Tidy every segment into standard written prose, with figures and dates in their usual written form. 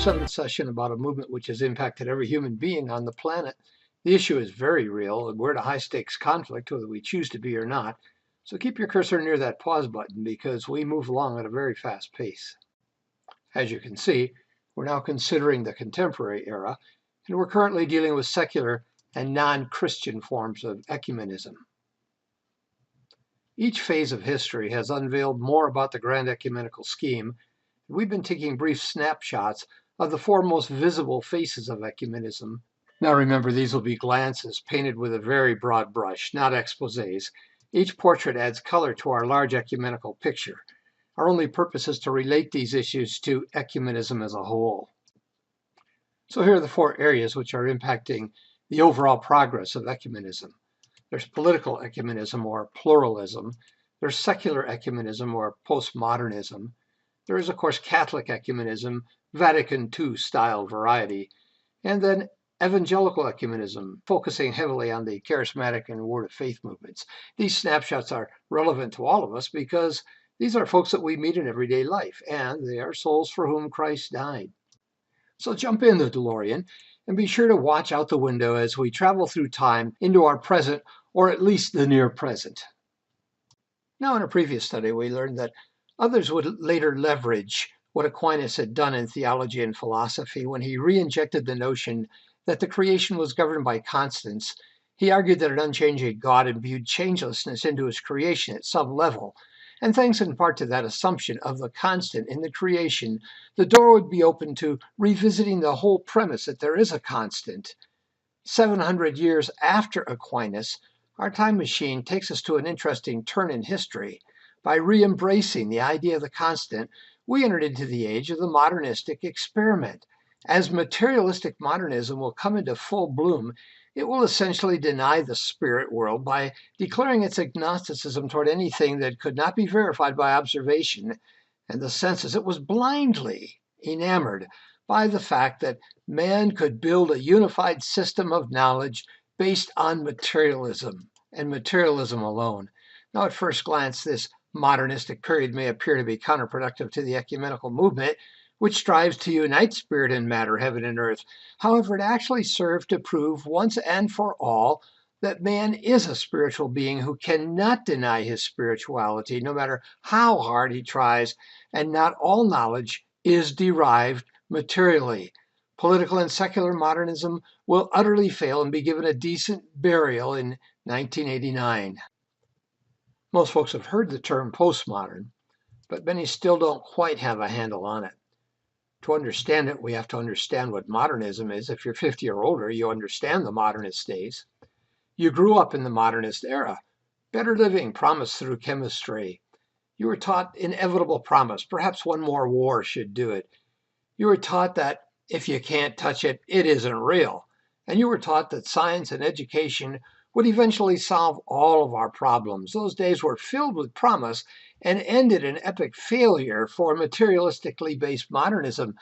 seventh session about a movement which has impacted every human being on the planet. The issue is very real, and we're in a high-stakes conflict, whether we choose to be or not. So keep your cursor near that pause button because we move along at a very fast pace. As you can see, we're now considering the contemporary era, and we're currently dealing with secular and non-Christian forms of ecumenism. Each phase of history has unveiled more about the grand ecumenical scheme. We've been taking brief snapshots of the four most visible faces of ecumenism. Now remember, these will be glances painted with a very broad brush, not exposés. Each portrait adds color to our large ecumenical picture. Our only purpose is to relate these issues to ecumenism as a whole. So here are the four areas which are impacting the overall progress of ecumenism. There's political ecumenism or pluralism. There's secular ecumenism or postmodernism. There is, of course, Catholic ecumenism, Vatican II style variety, and then evangelical ecumenism, focusing heavily on the charismatic and word of faith movements. These snapshots are relevant to all of us because these are folks that we meet in everyday life, and they are souls for whom Christ died. So jump in the DeLorean and be sure to watch out the window as we travel through time into our present, or at least the near present. Now, in a previous study, we learned that others would later leverage what Aquinas had done in theology and philosophy when he re-injected the notion that the creation was governed by constants. He argued that an unchanging God imbued changelessness into his creation at some level, and thanks in part to that assumption of the constant in the creation, the door would be open to revisiting the whole premise that there is a constant. 700 years after Aquinas, our time machine takes us to an interesting turn in history. By re-embracing the idea of the constant, we entered into the age of the modernistic experiment. As materialistic modernism will come into full bloom, it will essentially deny the spirit world by declaring its agnosticism toward anything that could not be verified by observation and the senses. It was blindly enamored by the fact that man could build a unified system of knowledge based on materialism and materialism alone. Now, at first glance, this modernistic period may appear to be counterproductive to the ecumenical movement, which strives to unite spirit and matter, heaven and earth. However, it actually served to prove once and for all that man is a spiritual being who cannot deny his spirituality, no matter how hard he tries, and not all knowledge is derived materially. Political and secular modernism will utterly fail and be given a decent burial in 1989. Most folks have heard the term postmodern, but many still don't quite have a handle on it. To understand it, we have to understand what modernism is. If you're 50 or older, you understand the modernist days. You grew up in the modernist era. Better living promised through chemistry. You were taught inevitable promise. Perhaps one more war should do it. You were taught that if you can't touch it, it isn't real. And you were taught that science and education would eventually solve all of our problems. Those days were filled with promise and ended in epic failure for materialistically based modernism.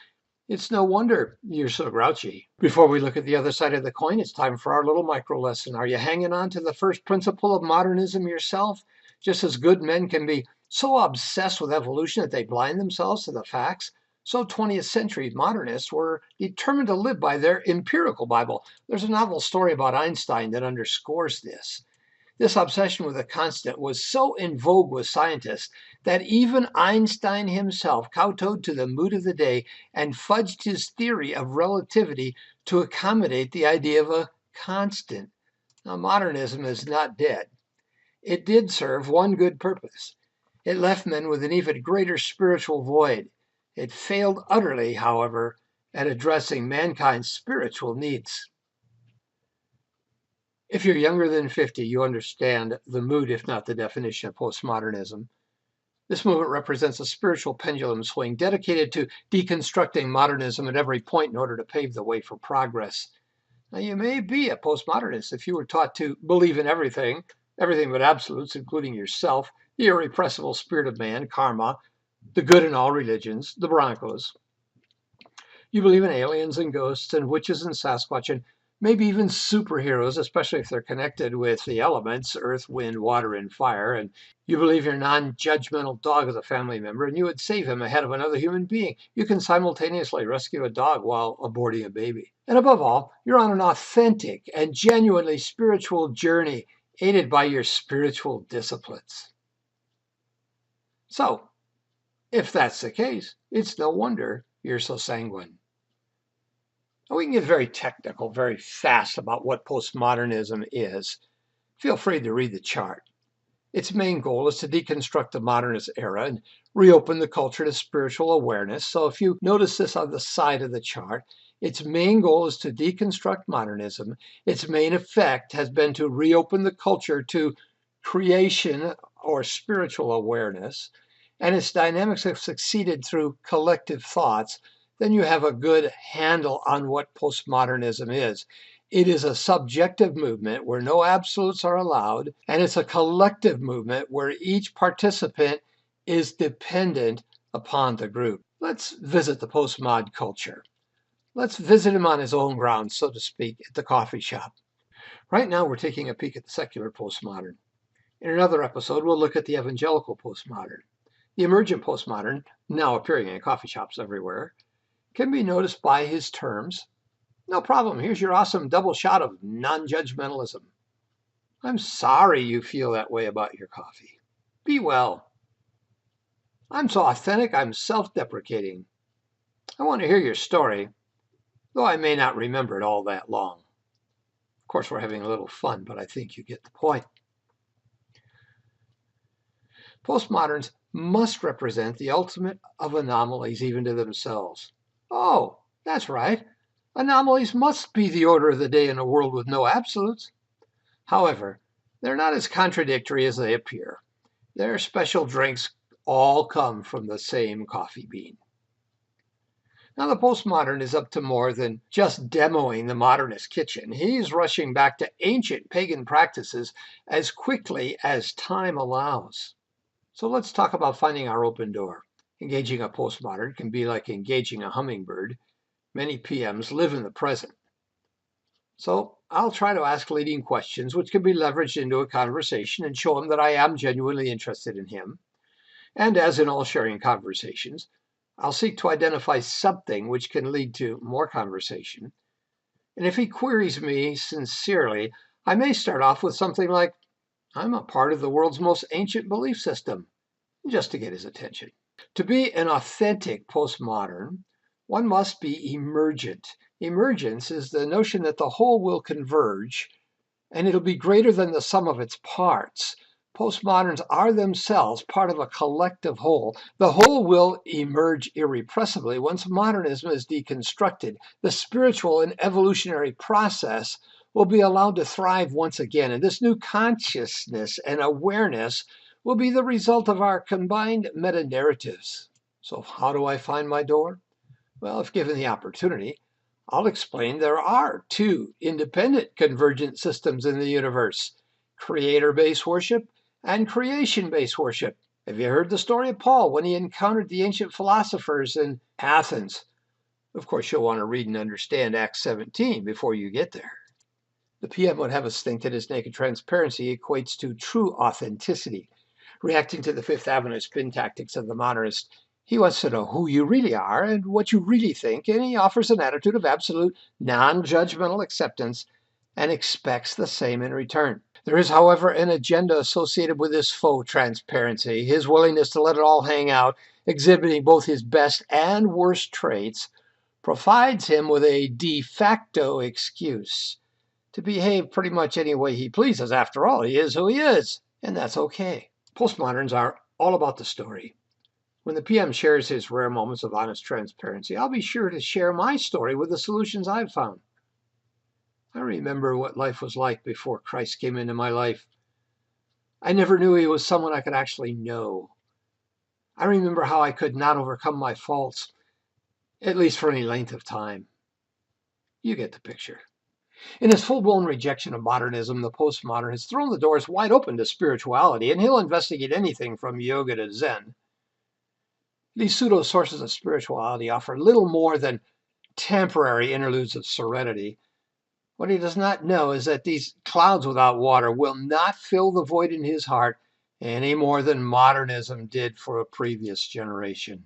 It's no wonder you're so grouchy. Before we look at the other side of the coin, it's time for our little micro lesson. Are you hanging on to the first principle of modernism yourself? Just as good men can be so obsessed with evolution that they blind themselves to the facts, so 20th century modernists were determined to live by their empirical Bible. There's a novel story about Einstein that underscores this. This obsession with a constant was so in vogue with scientists that even Einstein himself kowtowed to the mood of the day and fudged his theory of relativity to accommodate the idea of a constant. Now, modernism is not dead. It did serve one good purpose. It left men with an even greater spiritual void. It failed utterly, however, at addressing mankind's spiritual needs. If you're younger than 50, you understand the mood, if not the definition, of postmodernism. This movement represents a spiritual pendulum swing dedicated to deconstructing modernism at every point in order to pave the way for progress. Now, you may be a postmodernist if you were taught to believe in everything but absolutes, including yourself, the irrepressible spirit of man, karma, the good in all religions, the Broncos. You believe in aliens and ghosts and witches and Sasquatch and maybe even superheroes, especially if they're connected with the elements, earth, wind, water, and fire, and you believe your non-judgmental dog is a family member and you would save him ahead of another human being. You can simultaneously rescue a dog while aborting a baby. And above all, you're on an authentic and genuinely spiritual journey, aided by your spiritual disciplines. So, if that's the case, it's no wonder you're so sanguine. Now, we can get very technical, very fast about what postmodernism is. Feel free to read the chart. Its main goal is to deconstruct the modernist era and reopen the culture to spiritual awareness. So if you notice this on the side of the chart, its main goal is to deconstruct modernism. Its main effect has been to reopen the culture to creation or spiritual awareness. And its dynamics have succeeded through collective thoughts. Then you have a good handle on what postmodernism is. It is a subjective movement where no absolutes are allowed, and it's a collective movement where each participant is dependent upon the group. Let's visit the postmod culture. Let's visit him on his own ground, so to speak, at the coffee shop. Right now, we're taking a peek at the secular postmodern. In another episode, we'll look at the evangelical postmodern. The emergent postmodern, now appearing in coffee shops everywhere, can be noticed by his terms. No problem, here's your awesome double shot of non-judgmentalism. I'm sorry you feel that way about your coffee. Be well. I'm so authentic, I'm self-deprecating. I want to hear your story, though I may not remember it all that long. Of course, we're having a little fun, but I think you get the point. Postmoderns must represent the ultimate of anomalies even to themselves. Oh, that's right. Anomalies must be the order of the day in a world with no absolutes. However, they're not as contradictory as they appear. Their special drinks all come from the same coffee bean. Now, the postmodern is up to more than just demoing the modernist kitchen. He's rushing back to ancient pagan practices as quickly as time allows. So let's talk about finding our open door. Engaging a postmodern can be like engaging a hummingbird. Many PMs live in the present. So I'll try to ask leading questions which can be leveraged into a conversation and show him that I am genuinely interested in him. And as in all sharing conversations, I'll seek to identify something which can lead to more conversation. And if he queries me sincerely, I may start off with something like, I'm a part of the world's most ancient belief system, just to get his attention. To be an authentic postmodern, one must be emergent. Emergence is the notion that the whole will converge, and it'll be greater than the sum of its parts. Postmoderns are themselves part of a collective whole. The whole will emerge irrepressibly once modernism is deconstructed. The spiritual and evolutionary process will be allowed to thrive once again, and this new consciousness and awareness will be the result of our combined meta-narratives. So how do I find my door? Well, if given the opportunity, I'll explain there are two independent convergent systems in the universe: creator-based worship and creation-based worship. Have you heard the story of Paul when he encountered the ancient philosophers in Athens? Of course, you'll want to read and understand Acts 17 before you get there. The PM would have us think that his naked transparency equates to true authenticity. Reacting to the Fifth Avenue spin tactics of the modernist, he wants to know who you really are and what you really think, and he offers an attitude of absolute non-judgmental acceptance and expects the same in return. There is, however, an agenda associated with this faux transparency. His willingness to let it all hang out, exhibiting both his best and worst traits, provides him with a de facto excuse to behave pretty much any way he pleases. After all, he is who he is, and that's okay. Postmoderns are all about the story. When the PM shares his rare moments of honest transparency, I'll be sure to share my story with the solutions I've found. I remember what life was like before Christ came into my life. I never knew he was someone I could actually know. I remember how I could not overcome my faults, at least for any length of time. You get the picture. In his full-blown rejection of modernism, the postmodern has thrown the doors wide open to spirituality, and he'll investigate anything from yoga to Zen. These pseudo-sources of spirituality offer little more than temporary interludes of serenity, What he does not know is that these clouds without water will not fill the void in his heart any more than modernism did for a previous generation.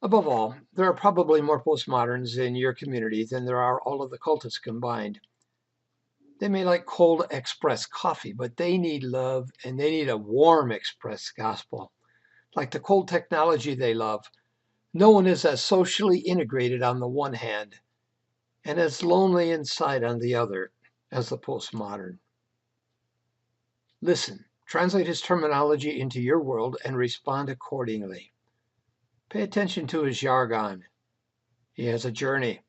Above all, there are probably more postmoderns in your community than there are all of the cultists combined. They may like cold express coffee, but they need love and they need a warm express gospel. Like the cold technology they love, no one is as socially integrated on the one hand and as lonely inside on the other as the postmodern. Listen, translate his terminology into your world and respond accordingly. Pay attention to his jargon. He has a journey.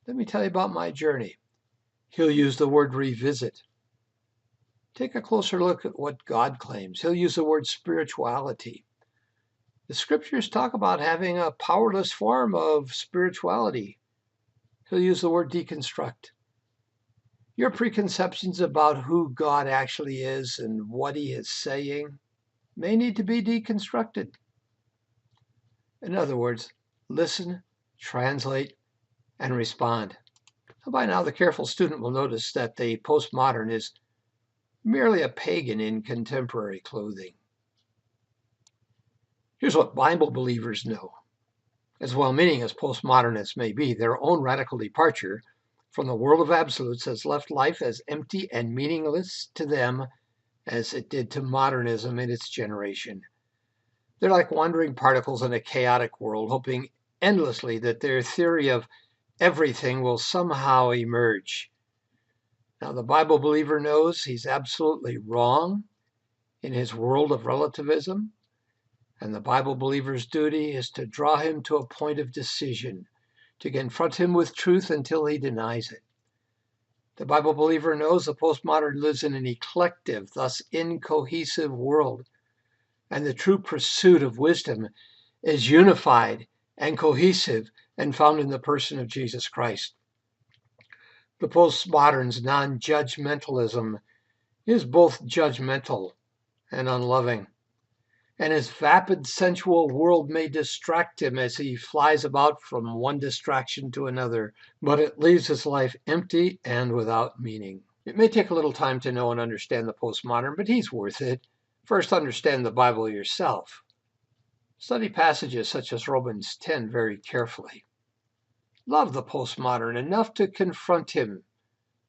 Let me tell you about my journey. He'll use the word revisit. Take a closer look at what God claims. He'll use the word spirituality. The scriptures talk about having a powerless form of spirituality. He'll use the word deconstruct. Your preconceptions about who God actually is and what he is saying may need to be deconstructed. In other words, listen, translate, and respond. By now, the careful student will notice that the postmodern is merely a pagan in contemporary clothing. Here's what Bible believers know. As well-meaning as postmodernists may be, their own radical departure from the world of absolutes has left life as empty and meaningless to them as it did to modernism in its generation. They're like wandering particles in a chaotic world, hoping endlessly that their theory of everything will somehow emerge. Now, the Bible believer knows he's absolutely wrong in his world of relativism, and the Bible believer's duty is to draw him to a point of decision, to confront him with truth until he denies it. The Bible believer knows the postmodern lives in an eclectic, thus incohesive world, and the true pursuit of wisdom is unified and cohesive and found in the person of Jesus Christ. The postmodern's non-judgmentalism is both judgmental and unloving, and his vapid sensual world may distract him as he flies about from one distraction to another, but it leaves his life empty and without meaning. It may take a little time to know and understand the postmodern, but he's worth it. First, understand the Bible yourself. Study passages such as Romans 10 very carefully. Love the postmodern enough to confront him.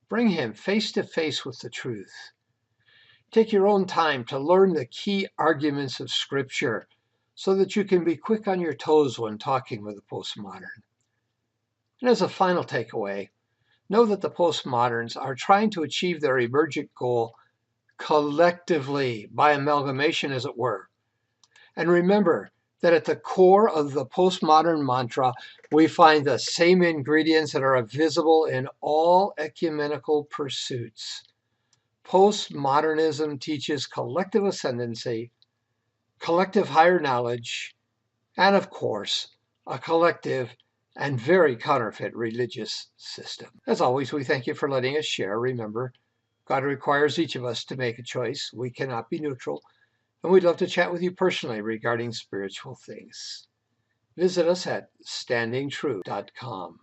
Bring him face to face with the truth. Take your own time to learn the key arguments of Scripture so that you can be quick on your toes when talking with the postmodern. And as a final takeaway, know that the postmoderns are trying to achieve their emergent goal collectively, by amalgamation as it were. And remember that at the core of the postmodern mantra, we find the same ingredients that are visible in all ecumenical pursuits. Postmodernism teaches collective ascendancy, collective higher knowledge, and of course, a collective and very counterfeit religious system. As always, we thank you for letting us share. Remember, God requires each of us to make a choice. We cannot be neutral, and we'd love to chat with you personally regarding spiritual things. Visit us at standingtrue.com.